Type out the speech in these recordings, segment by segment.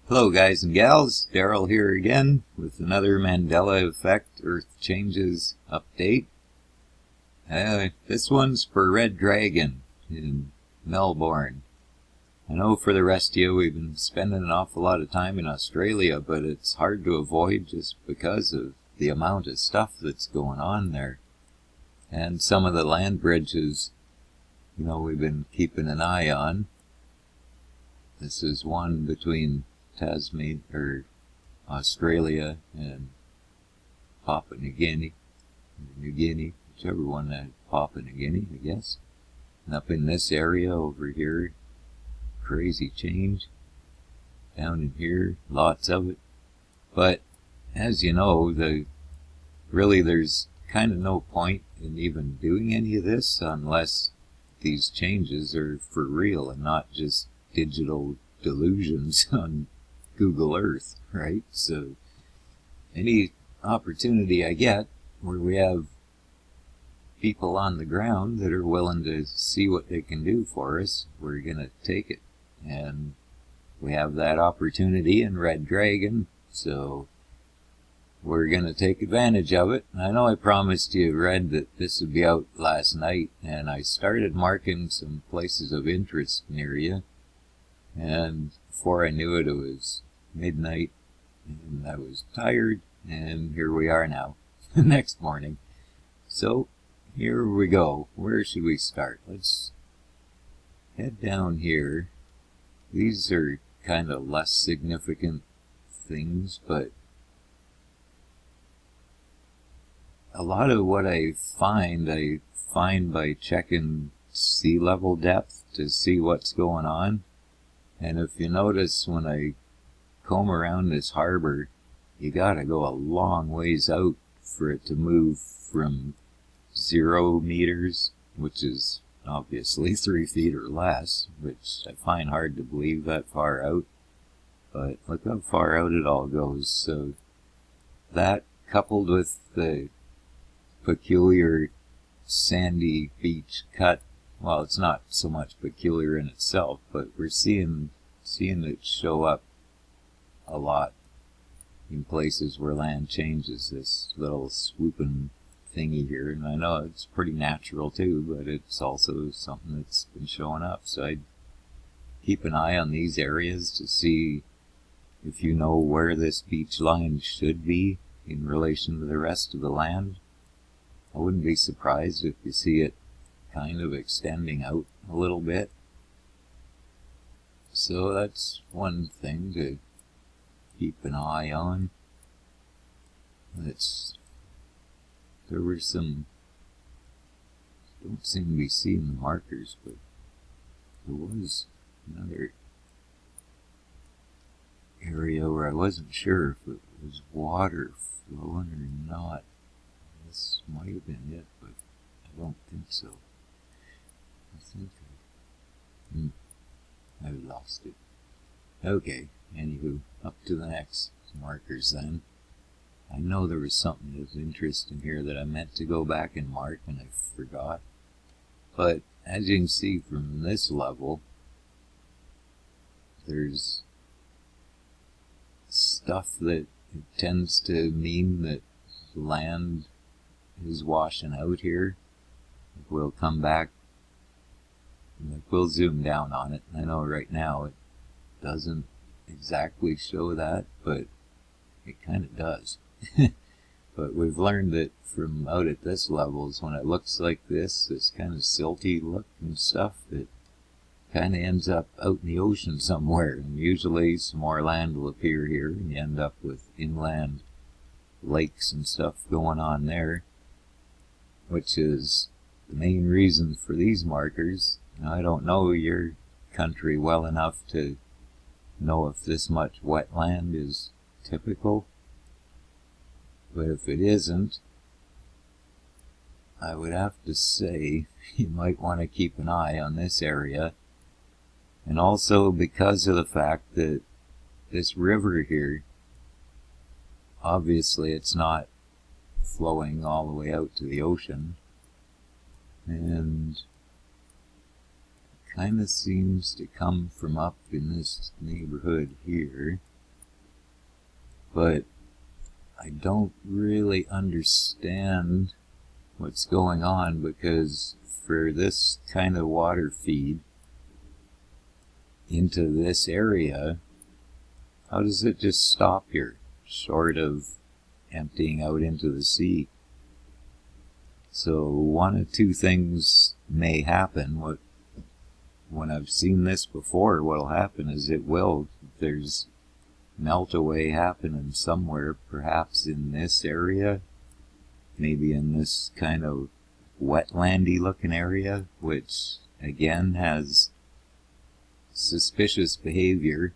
Hello guys and gals, Daryl here again with another Mandela Effect Earth Changes update. This one's for Red Dragon in Melbourne. I know for the rest of you we've been spending an awful lot of time in Australia, but it's hard to avoid just because of the amount of stuff that's going on there. And some of the land bridges, we've been keeping an eye on. This is one between Tasmania or Australia and Papua New Guinea, whichever one had Papua New Guinea, I guess. And up in this area over here, crazy change. Down in here, lots of it. But as you know, really there's kind of no point in even doing any of this unless these changes are for real and not just digital delusions on Google Earth, right? So any opportunity I get where we have people on the ground that are willing to see what they can do for us, we're going to take it. And we have that opportunity in Red Dragon, so we're going to take advantage of it. And I know I promised you, Red, that this would be out last night, and I started marking some places of interest near you. And before I knew it, it was midnight, and I was tired, and here we are now, the next morning. So, here we go. Where should we start? Let's head down here. These are kind of less significant things, but a lot of what I find by checking sea level depth to see what's going on. And if you notice, when I comb around this harbor, you gotta go a long ways out for it to move from 0 meters, which is obviously 3 feet or less, which I find hard to believe that far out. But look how far out it all goes. So that, coupled with the peculiar sandy beach cut, well, it's not so much peculiar in itself, but we're seeing it show up a lot in places where land changes, this little swooping thingy here. And I know it's pretty natural too, but it's also something that's been showing up. So I'd keep an eye on these areas to see if you know where this beach line should be in relation to the rest of the land. I wouldn't be surprised if you see it kind of extending out a little bit. So that's one thing to keep an eye on. There were some, don't seem to be seeing the markers, but there was another area where I wasn't sure if it was water flowing or not. This might have been it, but I don't think so. I think I lost it. Okay, anywho, up to the next markers then. I know there was something of interest in here that I meant to go back and mark and I forgot. But as you can see from this level, there's stuff that tends to mean that land is washing out here. We'll come back. We'll zoom down on it. I know right now it doesn't exactly show that, but it kind of does. But we've learned that from out at this level is when it looks like this kind of silty look and stuff, it kind of ends up out in the ocean somewhere. And usually some more land will appear here, and you end up with inland lakes and stuff going on there, which is the main reason for these markers. Now, I don't know your country well enough to know if this much wetland is typical, but if it isn't, I would have to say you might want to keep an eye on this area. And also because of the fact that this river here, obviously it's not flowing all the way out to the ocean, and kind of seems to come from up in this neighborhood here. but I don't really understand what's going on, because for this kind of water feed into this area, how does it just stop here, short of emptying out into the sea? So one of two things may happen. When I've seen this before, what'll happen is there's melt away happening somewhere, perhaps in this area, maybe in this kind of wetlandy looking area, which again has suspicious behavior,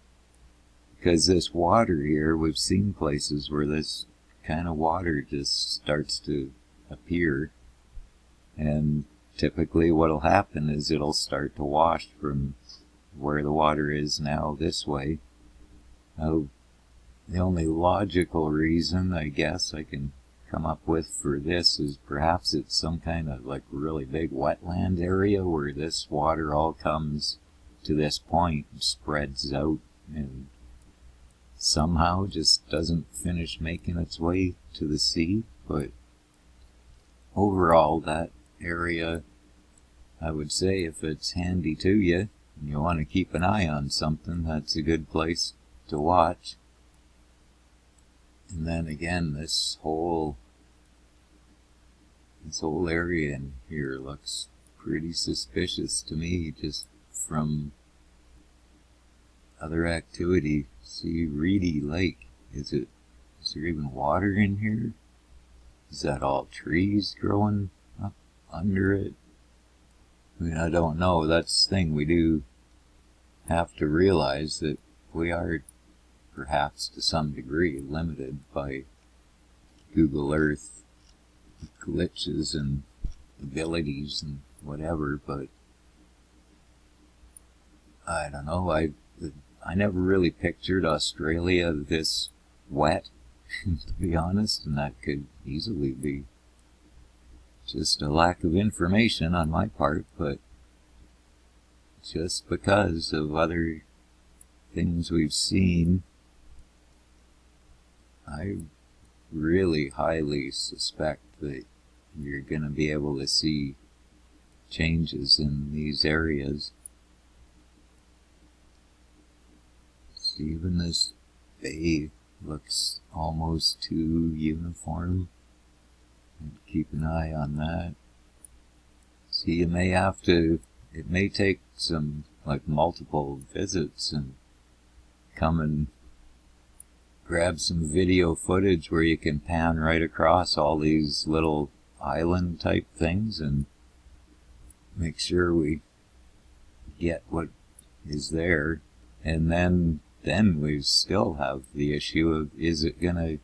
because this water here, we've seen places where this kind of water just starts to appear, and typically what'll happen is it'll start to wash from where the water is now this way. Now, the only logical reason I guess I can come up with for this is perhaps it's some kind of like really big wetland area where this water all comes to this point and spreads out and somehow just doesn't finish making its way to the sea. But overall, that area, I would say, if it's handy to you and you want to keep an eye on something, that's a good place to watch. And then again, this whole area in here looks pretty suspicious to me, just from other activity. See, Reedy Lake, is there even water in here? Is that all trees growing up under it? I mean, I don't know. That's the thing. We do have to realize that we are perhaps to some degree limited by Google Earth glitches and abilities and whatever, but I don't know. I never really pictured Australia this wet, to be honest, and that could easily be just a lack of information on my part, but just because of other things we've seen, I really highly suspect that you're going to be able to see changes in these areas. See, even this bay looks almost too uniform. Keep an eye on that. See, it may take some, like, multiple visits and come and grab some video footage where you can pan right across all these little island type things and make sure we get what is there. And then we still have the issue of, is it going to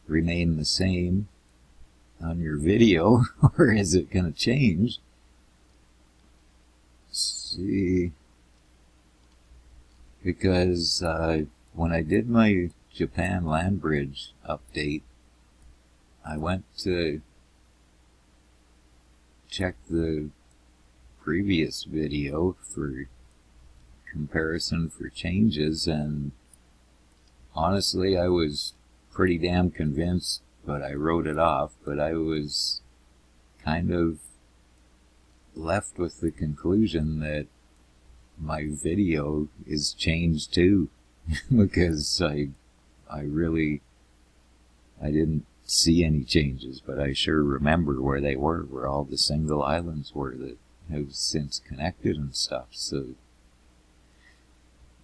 remain the same on your video or is it going to change? See, because when I did my Japan land bridge update, I went to check the previous video for comparison for changes, and honestly I was pretty damn convinced, but I wrote it off. But I was kind of left with the conclusion that my video is changed too, because I didn't see any changes, but I sure remember where they were, where all the single islands were that have since connected and stuff. So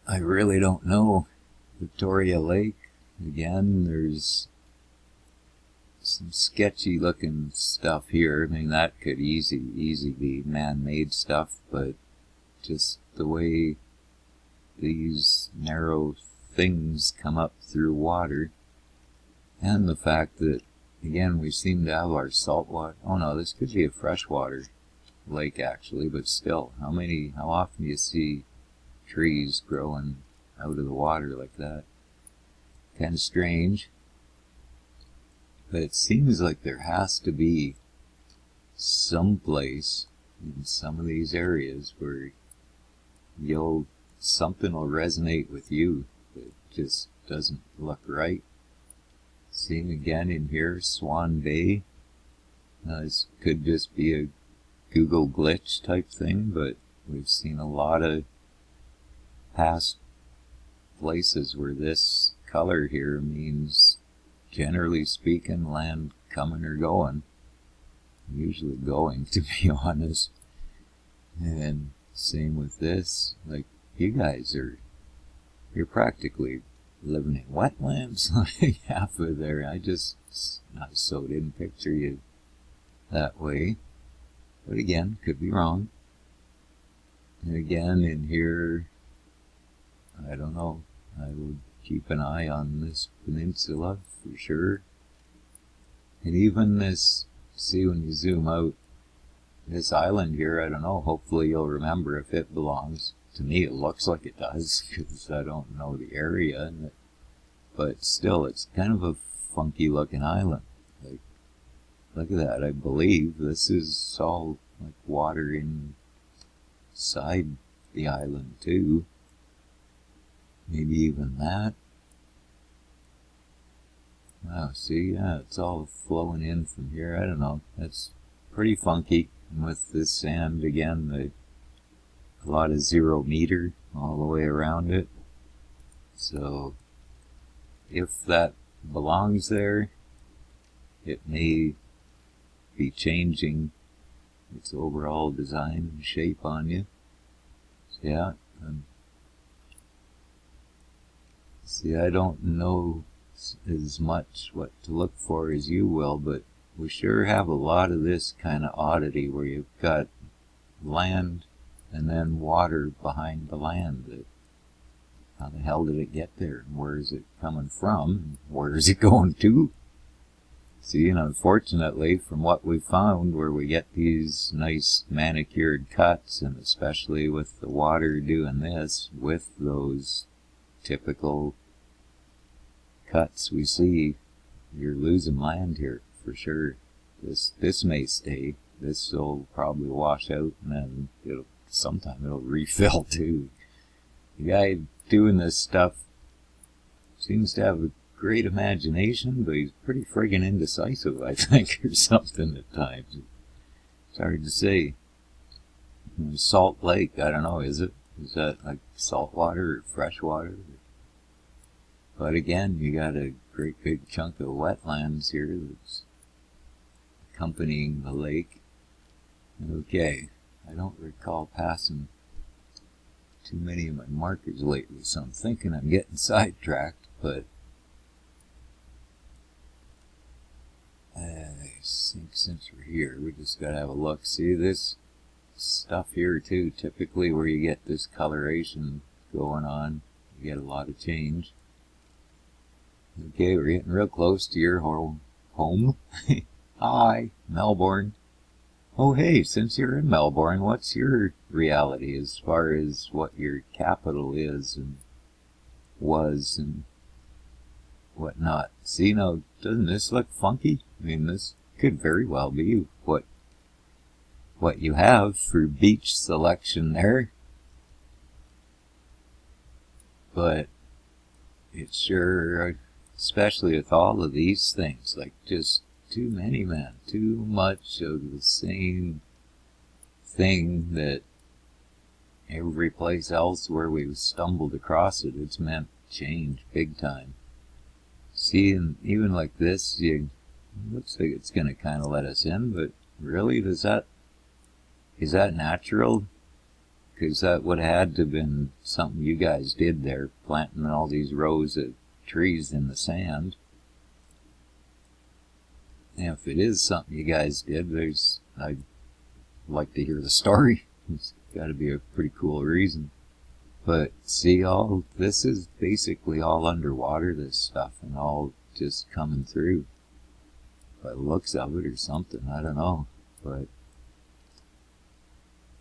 I really don't know. Victoria Lake, again, there's some sketchy looking stuff here. I mean, that could easy be man-made stuff, but just the way these narrow things come up through water, and the fact that, again, we seem to have our salt water. Oh no, this could be a freshwater lake actually, but still, how often do you see trees growing out of the water like that? Kind of strange. But it seems like there has to be some place in some of these areas where something will resonate with you that just doesn't look right. See again in here, Swan Bay. This could just be a Google glitch type thing, but we've seen a lot of past places where this color here means, generally speaking, land coming or going. Usually going, to be honest. And same with this. Like, you guys you're practically living in wetlands. Like half of there. I didn't picture you that way. But again, could be wrong. And again, in here, I don't know. I would keep an eye on this peninsula for sure. And even this, see when you zoom out, this island here, I don't know, hopefully you'll remember if it belongs. To me it looks like it does, because I don't know the area, but still, it's kind of a funky looking island. Like, look at that, I believe this is all like water inside the island too. Maybe even that. Wow, see, yeah, it's all flowing in from here. I don't know, that's pretty funky. And with this sand again, a lot of 0 meter all the way around it. So if that belongs there, it may be changing its overall design and shape on you. So yeah, see, I don't know as much what to look for as you will, but we sure have a lot of this kind of oddity where you've got land and then water behind the land. How the hell did it get there? And where is it coming from? And where is it going to? See, and unfortunately, from what we found, where we get these nice manicured cuts, and especially with the water doing this, with those typical cuts we see, you're losing land here for sure. This may stay. This will probably wash out, and then sometime it'll refill too. The guy doing this stuff seems to have a great imagination, but he's pretty friggin' indecisive, I think, or something at times. It's hard to say. Salt Lake, I don't know, is it? Is that like salt water or fresh water? But again, you got a great big chunk of wetlands here that's accompanying the lake. Okay, I don't recall passing too many of my markers lately, so I'm thinking I'm getting sidetracked, but I think since we're here, we just gotta have a look. See this stuff here too, typically where you get this coloration going on, you get a lot of change. Okay, we're getting real close to your home. Hi, Melbourne. Oh hey, since you're in Melbourne, what's your reality as far as what your capital is and was and whatnot? See, now, doesn't this look funky? I mean, this could very well be what you have for beach selection there. But it's sure, especially with all of these things, like just too many, man. Too much of the same thing that every place else where we've stumbled across it, it's meant change big time. See, and even like this, it looks like it's going to kind of let us in, but really, is that natural? Because that would have had to have been something you guys did there, planting all these rows of trees in the sand. And if it is something you guys did, I'd like to hear the story. It's got to be a pretty cool reason. But see, all this is basically all underwater, this stuff, and all just coming through. By the looks of it or something, I don't know. But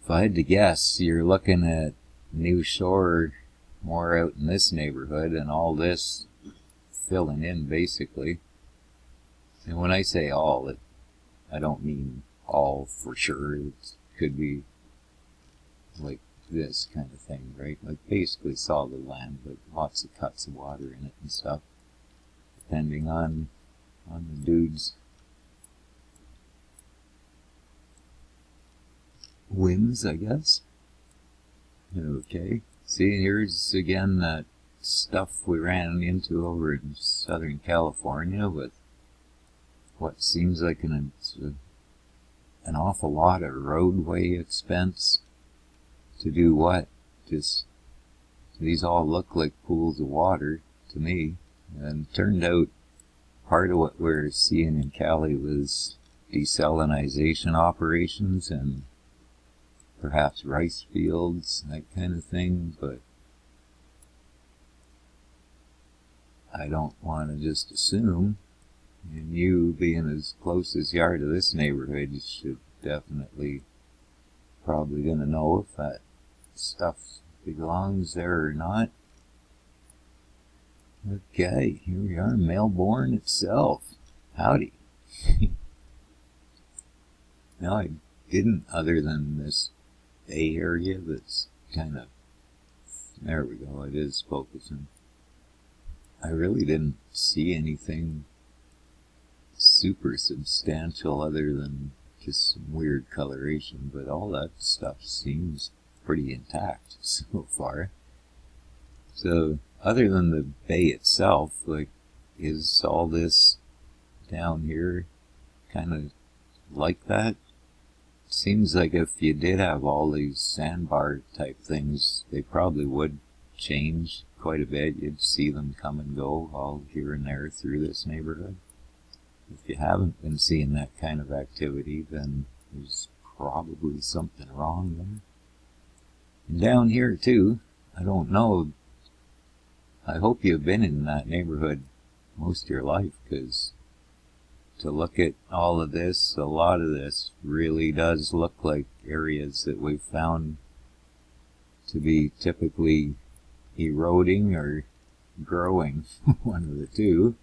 if I had to guess, you're looking at New Shore more out in this neighborhood, and all this filling in basically. And when I say all, I don't mean all for sure. It could be like this kind of thing, right? Like basically solid land, but lots of cuts of water in it and stuff, depending on on the dude's whims, I guess. Okay, see, here's again that stuff we ran into over in Southern California with what seems like an awful lot of roadway expense to do what? Just, these all look like pools of water to me, and turned out part of what we're seeing in Cali was desalinization operations and perhaps rice fields, that kind of thing, but I don't want to just assume. And you, being as close as you are to this neighborhood, you should definitely probably going to know if that stuff belongs there or not. Okay, here we are, Melbourne itself. Howdy. No, I didn't, other than this Bay Area that's kind of, there we go, it is focusing. I really didn't see anything super substantial other than just some weird coloration, but all that stuff seems pretty intact so far. So, other than the bay itself, like, is all this down here kind of like that? Seems like if you did have all these sandbar type things, they probably would change quite a bit. You'd see them come and go all here and there through this neighborhood. If you haven't been seeing that kind of activity, then there's probably something wrong there. And down here too, I don't know, I hope you've been in that neighborhood most of your life, because to look at all of this, a lot of this really does look like areas that we've found to be typically eroding or growing, one of the two.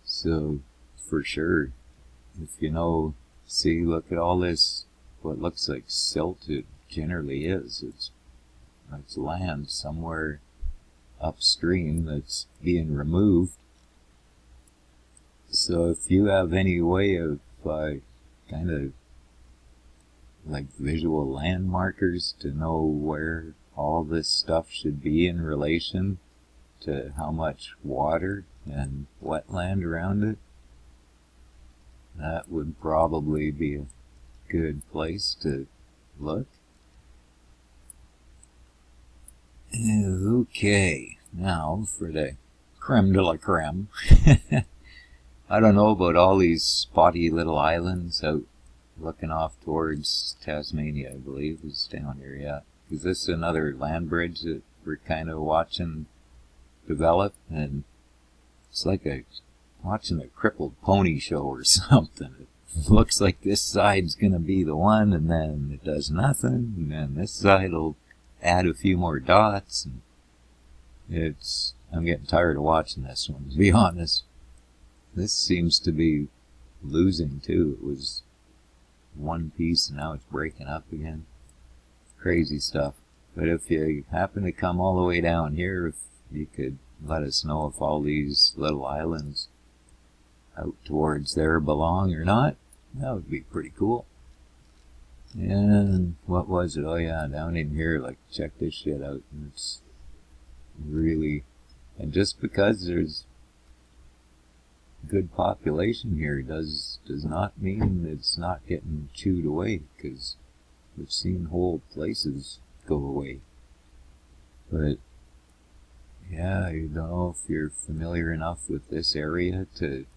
So, for sure, if you know, see, look at all this, what looks like silt, it generally is. It's land somewhere upstream that's being removed. So if you have any way of kind of like visual landmarkers to know where all this stuff should be in relation to how much water and wetland around it, that would probably be a good place to look. Okay, now for the creme de la creme. I don't know about all these spotty little islands out looking off towards Tasmania, I believe, is down here, yeah. Because this is another land bridge that we're kind of watching develop, and it's like watching a crippled pony show or something. It looks like this side's going to be the one, and then it does nothing, and then this side will add a few more dots, and I'm getting tired of watching this one, to be honest. This seems to be losing too. It was one piece and now it's breaking up again. Crazy stuff. But if you happen to come all the way down here, if you could let us know if all these little islands out towards there belong or not, that would be pretty cool. And what was it? Oh yeah, down in here, like, check this shit out. And it's really, and just because there's good population here does not mean it's not getting chewed away, because we've seen whole places go away. But yeah, I don't know if you're familiar enough with this area to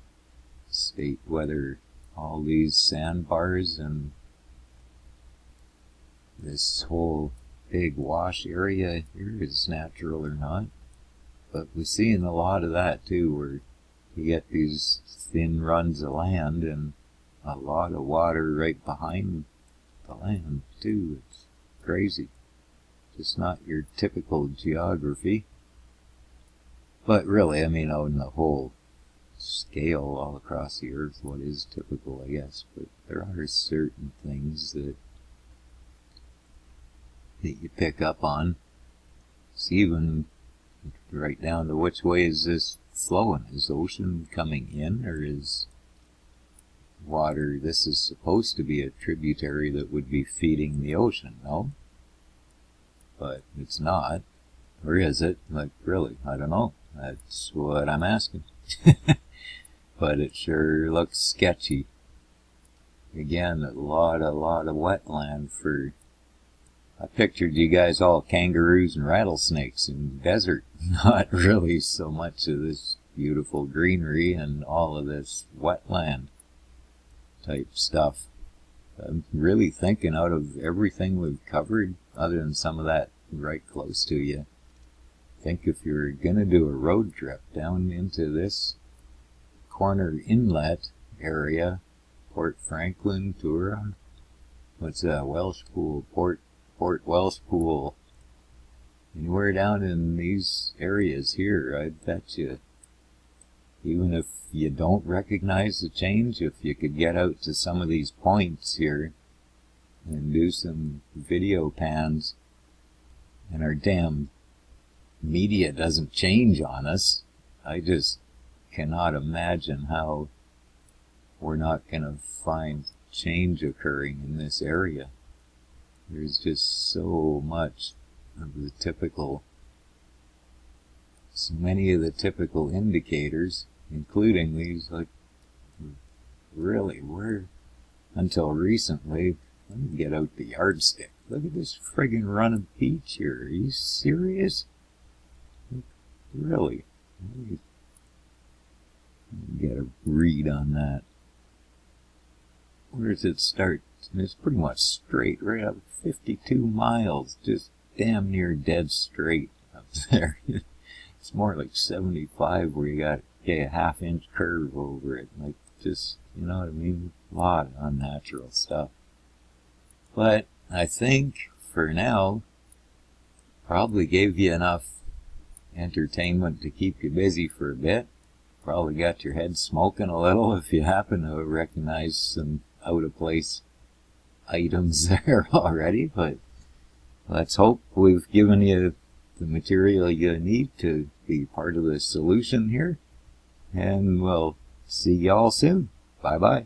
state whether all these sandbars and this whole big wash area here is natural or not. But we're seeing a lot of that too, where you get these thin runs of land and a lot of water right behind the land too. It's crazy. Just not your typical geography. But really, I mean, on the whole scale all across the earth, what is typical, I guess. But there are certain things that you pick up on. It's even right down to which way is this flowing? Is ocean coming in, or is water? This is supposed to be a tributary that would be feeding the ocean, no? But it's not. Or is it? Like, really? I don't know. That's what I'm asking. But it sure looks sketchy. Again, a lot of wetland for... I pictured you guys all kangaroos and rattlesnakes in the desert. Not really so much of this beautiful greenery and all of this wetland type stuff. I'm really thinking out of everything we've covered, other than some of that right close to you, I think if you're gonna do a road trip down into this corner inlet area, Port Franklin, Turon, what's that, Welsh Pool, Port Welsh Pool, anywhere down in these areas here, I bet you, even if you don't recognize the change, if you could get out to some of these points here and do some video pans, and our damn media doesn't change on us, I just cannot imagine how we're not going to find change occurring in this area. There's just so much of the typical, so many of the typical indicators, including these, like, really, we're, until recently, let me get out the yardstick. Look at this friggin' run of beach here. Are you serious? Really? Let me get a read on that. Where does it start? It's pretty much straight, right up 52 miles, just damn near dead straight up there. It's more like 75 where you got a half-inch curve over it. Like, just, you know what I mean? A lot of unnatural stuff. But I think, for now, probably gave you enough entertainment to keep you busy for a bit. Probably got your head smoking a little if you happen to recognize some out-of-place items there already, but let's hope we've given you the material you need to be part of the solution here, and we'll see y'all soon. Bye-bye.